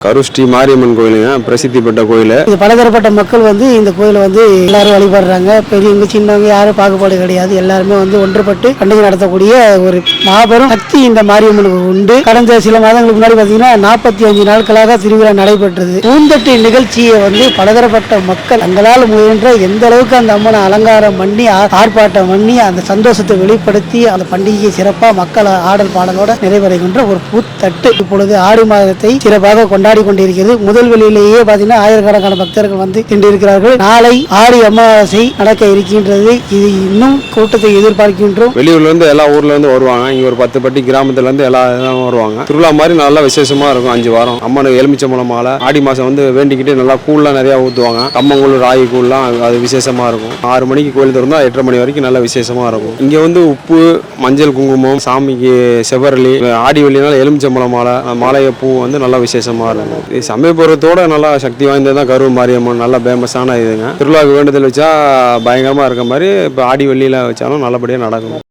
கரூர் ஸ்ரீ மாரியம்மன் கோயிலுங்க, பிரசித்தி பெற்ற கோயில். இது பலதரப்பட்ட மக்கள் இந்த கோயிலை எல்லாரும் வழிபடுறாங்க. பெரியவங்க சின்னவங்க யாரும் பாகுபாடு கிடையாது. எல்லாருமே ஒன்றுபட்டு பண்டிகை நடத்தக்கூடிய ஒரு மாபெரும் சக்தி இந்த மாரியம்மனுக்கு உண்டு. கடந்த சில மாதங்களுக்கு முன்னாடி பார்த்தீங்கன்னா 45 நாட்களாக திருவிழா நடைபெற்றது. பூந்தட்டு நிகழ்ச்சியை பலதரப்பட்ட மக்கள் தங்களால் முயன்ற எந்த அளவுக்கு அந்த அம்மனை அலங்காரம் பண்ணி ஆர்ப்பாட்டம் பண்ணி அந்த சந்தோஷத்தை வெளிப்படுத்தி அந்த பண்டிகையை சிறப்பாக மக்கள் ஆடல் பாடலோட நிறைவடைகின்ற ஒரு பூத்தட்டு இப்பொழுது ஆடி மாதத்தை சிறப்பாக கொண்டாடி கொண்டிருக்கிறது. முதல் வெளியிலேயே பார்த்தீங்கன்னா ஆயிரக்கணக்கான பக்தர்கள் கொண்டிருக்கிறார்கள். நாளை ஆடி அமாவாசை நடக்க இருக்கின்றது. இது இன்னும் கூட்டத்தை எதிர்பார்க்கின்றோம். வெளியூர்ல இருந்து எல்லா ஊர்ல இருந்து வருவாங்க. இங்க ஒரு 10 பட்டி கிராமத்துல இருந்து எல்லாம் வருவாங்க. திருவிழா மாதிரி நல்லா விசேஷமா இருக்கும். 5 வாரம் அம்மனுக்கு எலுமிச்சம்பழம் மாலை ஆடி மாசம் வேண்டிக்கிட்டு நல்லா கூழ்லாம் நிறைய ஊற்றுவாங்க. கம்மங்கூழ் ராகி கூழ்லாம் அது விசேஷமா இருக்கும். 6 மணிக்கு கோயில் திறந்தா 8:30 மணி வரைக்கும் நல்லா விசேஷமா இருக்கும். இங்க உப்பு மஞ்சள் குங்குமம் சாமிக்கு செவ்வரளி ஆடி வெள்ளினால எலுமிச்சம்பழம் மாலைய பூ நல்லா விசேஷமா இருக்கும். சமயபுரத்தோட நல்லா சக்தி வாய்ந்ததான் கரூர் மாரியம்மன். நல்லா ஃபேமஸான இதுங்க. திருவிழாவுக்கு வேண்டுதல் வச்சா பயங்கரமா இருக்க மாதிரி இப்போ ஆடி வெள்ளியில வச்சாலும் நல்லபடியாக நடக்கும்.